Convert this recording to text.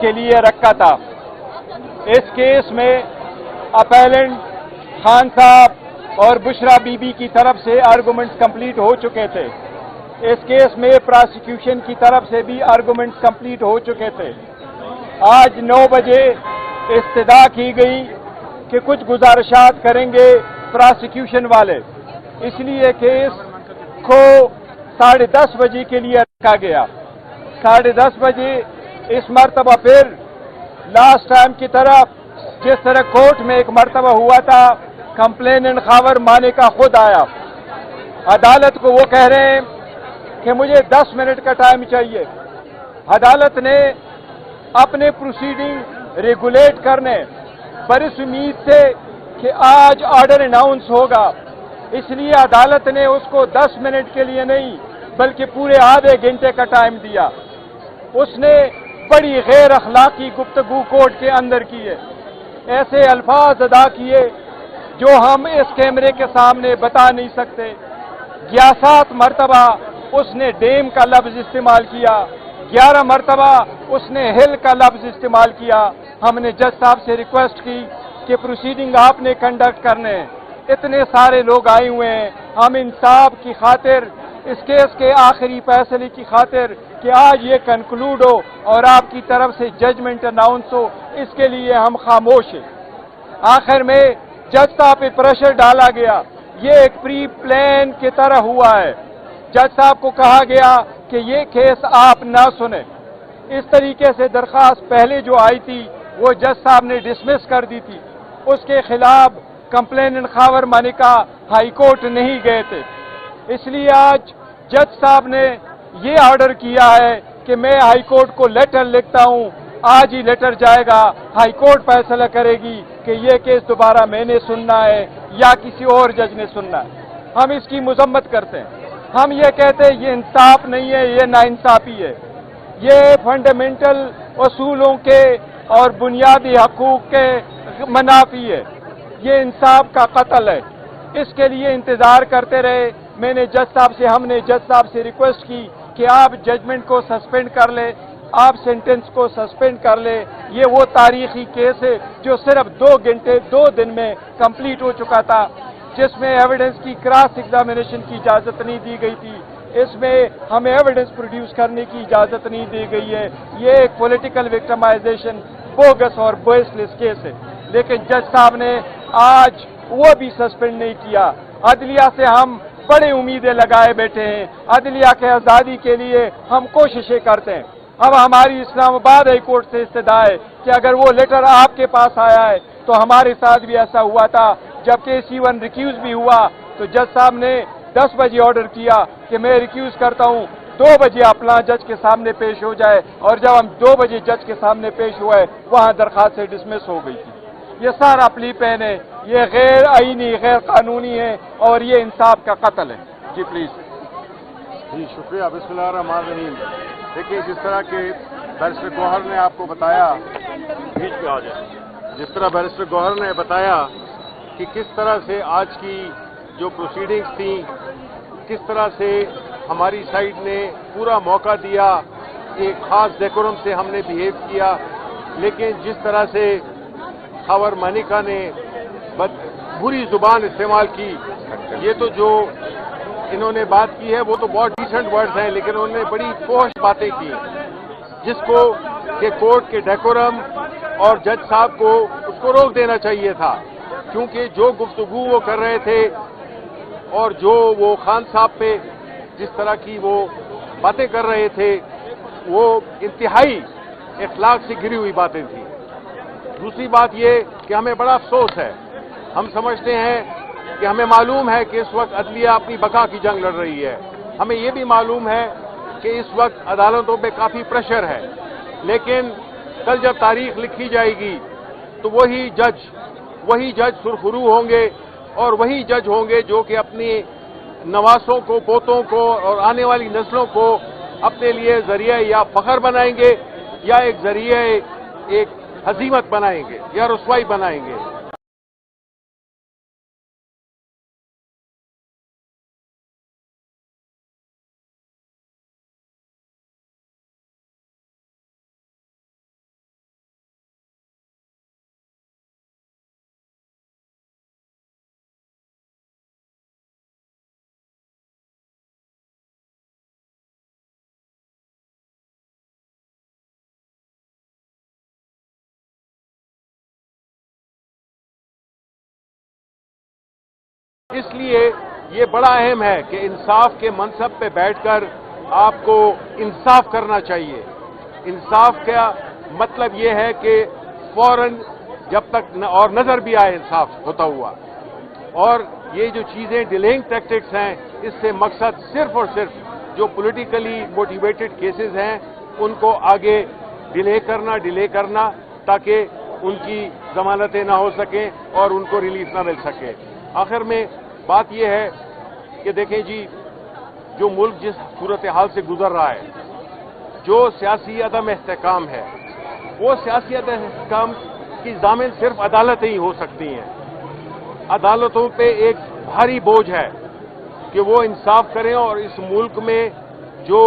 کے لیے رکھا تھا۔ اس کیس میں اپیلنٹ خان صاحب اور بشرا بی بی کی طرف سے آرگومنٹس کمپلیٹ ہو چکے تھے۔ اس کیس میں پراسیکیوشن کی طرف سے بھی آرگومنٹس کمپلیٹ ہو چکے تھے۔ آج 9 بجے استدعا کی گئی کہ کچھ گزارشات کریں گے پراسیکیوشن والے، اس لیے کیس کو 10:30 بجے کے لیے رکھا گیا۔ 10:30 بجے اس مرتبہ پھر لاسٹ ٹائم کی طرف جس طرح کورٹ میں ایک مرتبہ ہوا تھا، کمپلیننٹ خاور مانیکا خود آیا۔ عدالت کو وہ کہہ رہے ہیں کہ مجھے 10 منٹ کا ٹائم چاہیے۔ عدالت نے اپنے پروسیڈنگ ریگولیٹ کرنے پر اس امید سے کہ آج آرڈر اناؤنس ہوگا، اس لیے عدالت نے اس کو 10 منٹ کے لیے نہیں بلکہ پورے آدھے گھنٹے کا ٹائم دیا۔ اس نے بڑی غیر اخلاقی گفتگو کورٹ کے اندر کی ہے، ایسے الفاظ ادا کیے جو ہم اس کیمرے کے سامنے بتا نہیں سکتے۔ 7 مرتبہ اس نے ڈیم کا لفظ استعمال کیا، 11 مرتبہ اس نے ہل کا لفظ استعمال کیا۔ ہم نے جج صاحب سے ریکویسٹ کی کہ پروسیڈنگ آپ نے کنڈکٹ کرنے ہیں، اتنے سارے لوگ آئے ہوئے ہیں، ہم انصاف کی خاطر، اس کیس کے آخری فیصلے کی خاطر کہ آج یہ کنکلوڈ ہو اور آپ کی طرف سے ججمنٹ اناؤنس ہو، اس کے لیے ہم خاموش ہیں۔ آخر میں جج صاحب پہ پریشر ڈالا گیا، یہ ایک پری پلان کی طرح ہوا ہے۔ جج صاحب کو کہا گیا کہ یہ کیس آپ نہ سنیں۔ اس طریقے سے درخواست پہلے جو آئی تھی وہ جج صاحب نے ڈسمس کر دی تھی، اس کے خلاف complainant Khawar Manika high court نہیں گئے تھے۔ اس لیے آج جج صاحب نے یہ آرڈر کیا ہے کہ میں ہائی کورٹ کو لیٹر لکھتا ہوں، آج ہی لیٹر جائے گا، ہائی کورٹ فیصلہ کرے گی کہ یہ کیس دوبارہ میں نے سننا ہے یا کسی اور جج نے سننا ہے۔ ہم اس کی مذمت کرتے ہیں، ہم یہ کہتے ہیں یہ انصاف نہیں ہے، یہ ناانصافی ہے، یہ فنڈامنٹل اصولوں کے اور بنیادی حقوق کے منافی ہے، یہ انصاف کا قتل ہے۔ اس کے لیے انتظار کرتے رہے۔ میں نے ہم نے جج صاحب سے ریکویسٹ کی کہ آپ ججمنٹ کو سسپینڈ کر لیں، آپ سینٹنس کو سسپینڈ کر لیں۔ یہ وہ تاریخی کیس ہے جو صرف 2 دن میں کمپلیٹ ہو چکا تھا، جس میں ایویڈنس کی کراس ایگزامینیشن کی اجازت نہیں دی گئی تھی، اس میں ہمیں ایویڈنس پروڈیوس کرنے کی اجازت نہیں دی گئی ہے۔ یہ ایک پولیٹیکل وکٹمائزیشن، بوگس اور بیس لیس کیس ہے، لیکن جج صاحب نے آج وہ بھی سسپینڈ نہیں کیا۔ عدلیہ سے ہم بڑی امیدیں لگائے بیٹھے ہیں، عدلیہ کے آزادی کے لیے ہم کوششیں کرتے ہیں۔ اب ہماری اسلام آباد ہائی کورٹ سے استدعا ہے کہ اگر وہ لیٹر آپ کے پاس آیا ہے تو ہمارے ساتھ بھی ایسا ہوا تھا، جب کیس ایون ریکیوز بھی ہوا تو جج صاحب نے 10 بجے آرڈر کیا کہ میں ریکیوز کرتا ہوں، 2 بجے اپنا جج کے سامنے پیش ہو جائے، اور جب ہم 2 بجے جج کے سامنے پیش ہوئے وہاں درخواست سے ڈسمس ہو گئی تھی۔ یہ سارا پلی پین ہے، یہ غیر آئینی، غیر قانونی ہے اور یہ انصاف کا قتل ہے۔ جی پلیز۔ جی شکریہ۔ بسم اللہ الرحمن الرحیم۔ دیکھیے جس طرح کہ بیرسٹر گوہر نے آپ کو بتایا، بیچ میں آ جائیں، جس طرح بیرسٹر گوہر نے بتایا کہ کس طرح سے آج کی جو پروسیڈنگز تھیں، کس طرح سے ہماری سائڈ نے پورا موقع دیا، ایک خاص ڈیکورم سے ہم نے بیہیو کیا، لیکن جس طرح سے خاور مانیکا نے بری زبان استعمال کی، یہ تو جو انہوں نے بات کی ہے وہ تو بہت ڈیسنٹ ورڈز ہیں، لیکن انہوں نے بڑی فحش باتیں کی، جس کو کہ کورٹ کے ڈیکورم اور جج صاحب کو اس کو روک دینا چاہیے تھا، کیونکہ جو گفتگو وہ کر رہے تھے اور جو وہ خان صاحب پہ جس طرح کی وہ باتیں کر رہے تھے وہ انتہائی اخلاق سے گری ہوئی باتیں تھیں۔ دوسری بات یہ کہ ہمیں بڑا افسوس ہے، ہم سمجھتے ہیں کہ ہمیں معلوم ہے کہ اس وقت عدلیہ اپنی بقا کی جنگ لڑ رہی ہے، ہمیں یہ بھی معلوم ہے کہ اس وقت عدالتوں پہ کافی پریشر ہے، لیکن کل جب تاریخ لکھی جائے گی تو وہی جج سرخرو ہوں گے اور وہی جج ہوں گے جو کہ اپنی نواسوں کو، پوتوں کو اور آنے والی نسلوں کو اپنے لیے ذریعہ یا فخر بنائیں گے یا ایک ذریعہ ایک ہزیمت بنائیں گے یا رسوائی بنائیں گے۔ اس لیے یہ بڑا اہم ہے کہ انصاف کے منصب پہ بیٹھ کر آپ کو انصاف کرنا چاہیے. انصاف کا مطلب یہ ہے کہ فوراً جب تک اور نظر بھی آئے انصاف ہوتا ہوا. اور یہ جو چیزیں ڈیلیئنگ ٹیکٹکس ہیں، اس سے مقصد صرف اور صرف جو پولیٹیکلی موٹیویٹڈ کیسز ہیں ان کو آگے ڈیلے کرنا تاکہ ان کی ضمانتیں نہ ہو سکیں اور ان کو ریلیف نہ مل سکے. آخر میں بات یہ ہے کہ دیکھیں جی، جو ملک جس صورتحال سے گزر رہا ہے، جو سیاسی عدم استحکام ہے، وہ سیاسی عدم استحکام کی ضامن صرف عدالتیں ہی ہو سکتی ہیں. عدالتوں پہ ایک بھاری بوجھ ہے کہ وہ انصاف کریں اور اس ملک میں جو